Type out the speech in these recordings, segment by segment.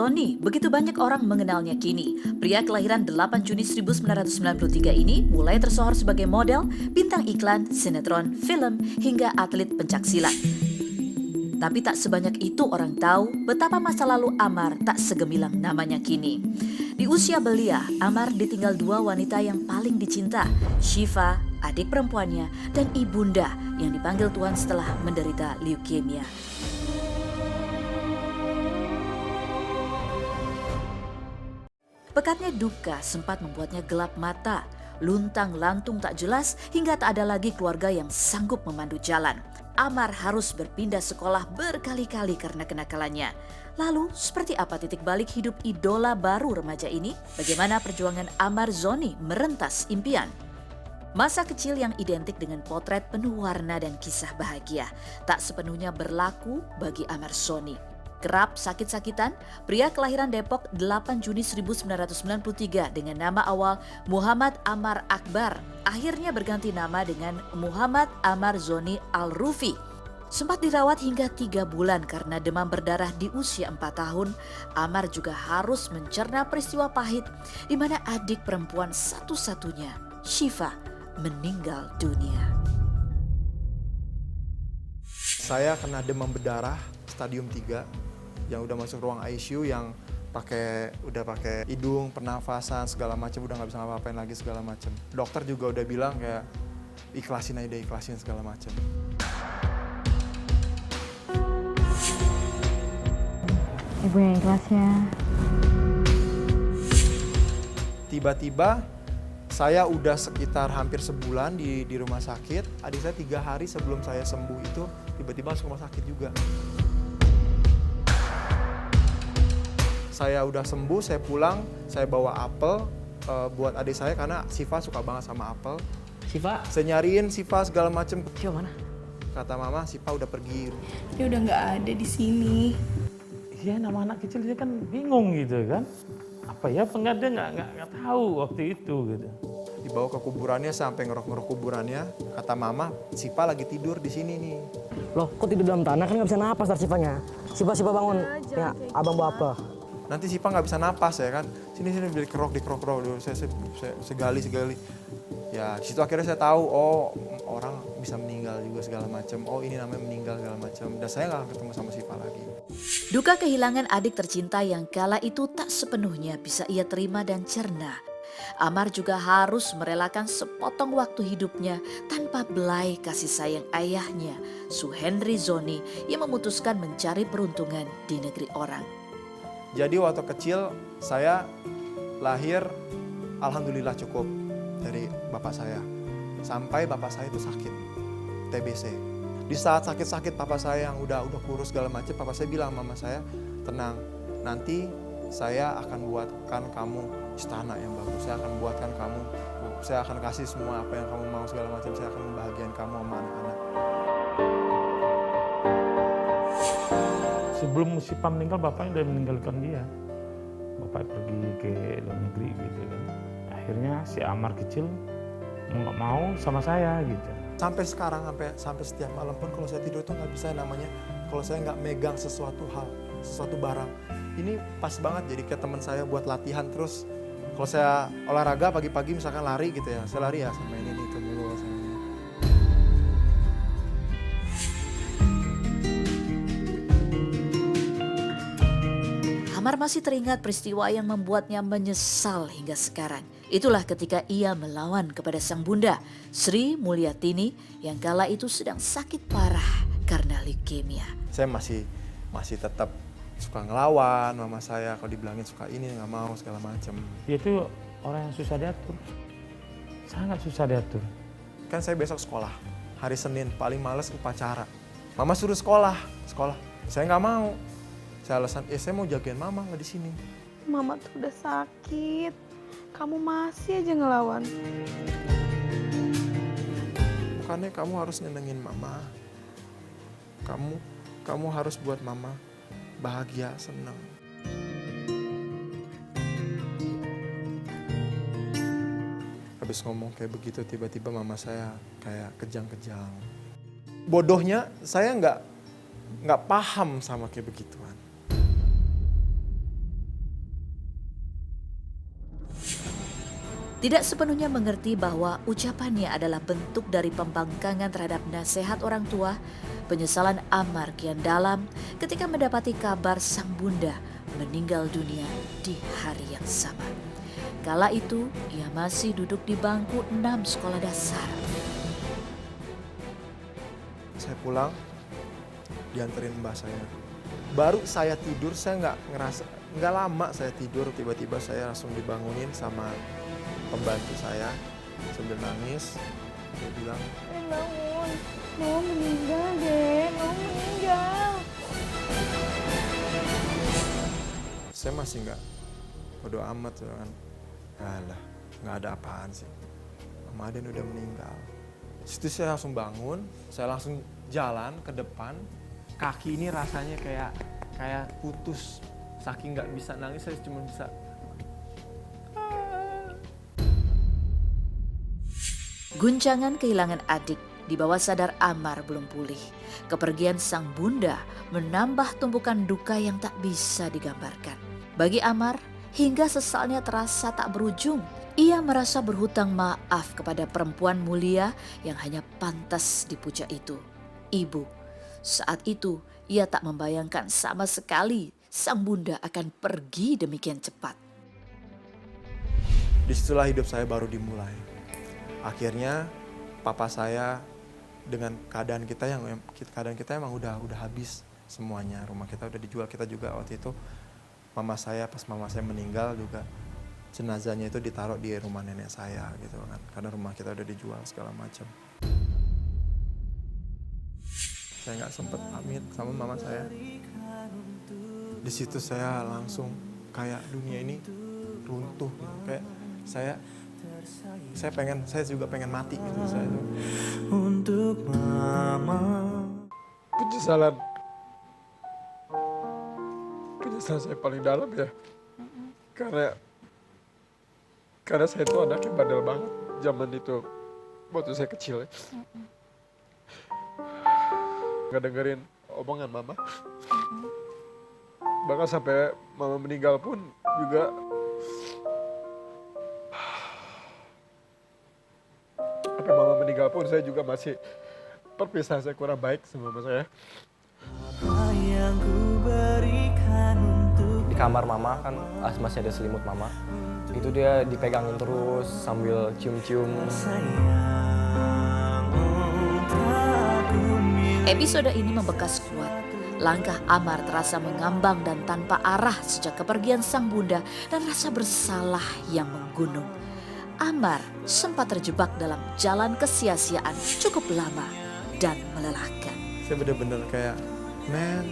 Zoni, begitu banyak orang mengenalnya kini. Pria kelahiran 8 Juni 1993 ini mulai tersohor sebagai model, bintang iklan, sinetron, film, hingga atlet pencaksilat. Tapi tak sebanyak itu orang tahu betapa masa lalu Amar tak segemilang namanya kini. Di usia belia, Amar ditinggal dua wanita yang paling dicinta, Shiva, adik perempuannya, dan ibunda yang dipanggil Tuhan setelah menderita leukemia. Pekatnya duka sempat membuatnya gelap mata, luntang-lantung tak jelas hingga tak ada lagi keluarga yang sanggup memandu jalan. Amar harus berpindah sekolah berkali-kali karena kenakalannya. Lalu, seperti apa titik balik hidup idola baru remaja ini? Bagaimana perjuangan Amar Zoni merentas impian? Masa kecil yang identik dengan potret penuh warna dan kisah bahagia tak sepenuhnya berlaku bagi Amar Zoni. Kerap sakit-sakitan, pria kelahiran Depok 8 Juni 1993 dengan nama awal Muhammad Amar Akbar akhirnya berganti nama dengan Muhammad Amar Zoni Al-Rufi. Sempat dirawat hingga 3 bulan karena demam berdarah di usia 4 tahun, Amar juga harus mencerna peristiwa pahit di mana adik perempuan satu-satunya, Shiva, meninggal dunia. Saya kena demam berdarah stadium 3 yang udah masuk ruang ICU yang udah pakai hidung, pernafasan segala macam, udah nggak bisa ngapa-ngapain lagi segala macam. Dokter juga udah bilang kayak ikhlasin aja, ikhlasin segala macam. Ibu yang ikhlas ya. Tiba-tiba saya udah sekitar hampir sebulan di rumah sakit. Adik saya 3 hari sebelum saya sembuh itu tiba-tiba masuk rumah sakit juga. Saya udah sembuh, saya pulang, saya bawa apel buat adik saya karena Siva suka banget sama apel. Siva? Saya nyariin Siva segala macem. Siva mana? Kata mama, Siva udah pergi. Dia udah nggak ada di sini. Iya, nama anak kecil dia kan bingung gitu kan. Apa ya, dia nggak tahu waktu itu gitu. Dibawa ke kuburannya sampai ngerok-ngerok kuburannya. Kata mama, Siva lagi tidur di sini nih. Loh, kok tidur dalam tanah kan nggak bisa napas dari Sivanya. Siva bangun. Ya, abang bawa apa? Nanti Siva nggak bisa napas ya kan. Sini dikerok dulu. Saya segali. Ya, situ akhirnya saya tahu, oh orang bisa meninggal juga segala macam. Oh ini namanya meninggal segala macam. Dan saya nggak ketemu sama Siva lagi. Duka kehilangan adik tercinta yang kala itu tak sepenuhnya bisa ia terima dan cerna. Amar juga harus merelakan sepotong waktu hidupnya tanpa belai kasih sayang ayahnya, Suhendri Zoni, yang memutuskan mencari peruntungan di negeri orang. Jadi waktu kecil saya lahir alhamdulillah cukup dari bapak saya. Sampai bapak saya itu sakit, TBC. Di saat sakit-sakit papa saya yang udah kurus segala macam, papa saya bilang mama saya, tenang, nanti saya akan buatkan kamu istana yang bagus. Saya akan kasih semua apa yang kamu mau segala macam. Saya akan membahagiakan kamu sama anak-anak. Sebelum Siva meninggal, bapaknya udah meninggalkan dia. Bapak pergi ke luar negeri gitu kan. Akhirnya si Amar kecil nggak mau sama saya gitu. Sampai sekarang, sampai setiap malam pun kalau saya tidur tuh nggak bisa namanya, kalau saya nggak megang sesuatu hal, sesuatu barang. Ini pas banget jadi kayak teman saya buat latihan terus. Kalau saya olahraga pagi-pagi misalkan lari gitu ya, saya lari ya sama ini itu dulu sama ini. Amar masih teringat peristiwa yang membuatnya menyesal hingga sekarang. Itulah ketika ia melawan kepada sang bunda, Sri Mulyatini, yang kala itu sedang sakit parah karena leukemia. Saya masih tetap suka ngelawan mama saya, kalau dibilangin suka ini nggak mau segala macam. Dia itu orang yang susah diatur, sangat susah diatur. Kan saya besok sekolah, hari Senin paling males upacara. Mama suruh sekolah, saya nggak mau. Saya alasan, saya mau jagain mama nggak di sini. Mama tuh udah sakit. Kamu masih aja ngelawan. Bukannya kamu harus nyenengin mama. Kamu harus buat mama bahagia, senang. Habis ngomong kayak begitu, tiba-tiba mama saya kayak kejang-kejang. Bodohnya saya nggak paham sama kayak begituan. Tidak sepenuhnya mengerti bahwa ucapannya adalah bentuk dari pembangkangan terhadap nasihat orang tua, penyesalan Ammar kian dalam ketika mendapati kabar sang bunda meninggal dunia di hari yang sama. Kala itu, ia masih duduk di bangku 6 sekolah dasar. Saya pulang, dianterin mbak saya. Baru saya tidur, saya nggak lama saya tidur, tiba-tiba saya langsung dibangunin sama pembantu saya sambil nangis. Dia bilang, Bangun, Noah meninggal deh, Noah meninggal. saya masih nggak bodo amat tuh kan. Alah, nggak ada apaan sih. Mama Aden udah meninggal. Situ saya langsung bangun, saya langsung jalan ke depan. Kaki ini rasanya kayak putus. Saking nggak bisa nangis, saya cuma bisa. Guncangan kehilangan adik di bawah sadar Ammar belum pulih. Kepergian sang bunda menambah tumpukan duka yang tak bisa digambarkan. Bagi Ammar, hingga sesalnya terasa tak berujung. Ia merasa berhutang maaf kepada perempuan mulia yang hanya pantas dipuja itu, ibu. Saat itu, ia tak membayangkan sama sekali sang bunda akan pergi demikian cepat. Disitulah hidup saya baru dimulai. Akhirnya papa saya dengan keadaan kita emang udah habis semuanya. Rumah kita udah dijual, kita juga waktu itu pas mama saya meninggal juga jenazahnya itu ditaruh di rumah nenek saya gitu kan. Karena rumah kita udah dijual segala macam. Saya nggak sempet pamit sama mama saya. Di situ saya langsung kayak dunia ini runtuh gitu. Kayak saya juga pengen mati gitu saya tuh. Untuk mama. Penyesalan saya paling dalam ya. Karena saya tuh anaknya bandel banget zaman itu waktu saya kecil ya. Gak dengerin omongan mama. Bahkan sampai mama meninggal pun juga saya juga masih perpisahan saya kurang baik sama mama saya. Di kamar mama kan masih ada selimut mama. Itu dia dipegangin terus sambil cium-cium. Episode ini membekas kuat. Langkah Ammar terasa mengambang dan tanpa arah sejak kepergian sang bunda dan rasa bersalah yang menggunung. Ammar sempat terjebak dalam jalan kesia-siaan cukup lama dan melelahkan. Saya bener-bener kayak, man,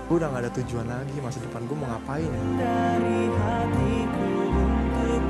gue udah gak ada tujuan lagi, masa depan gue mau ngapain ya. Dari hatiku untuk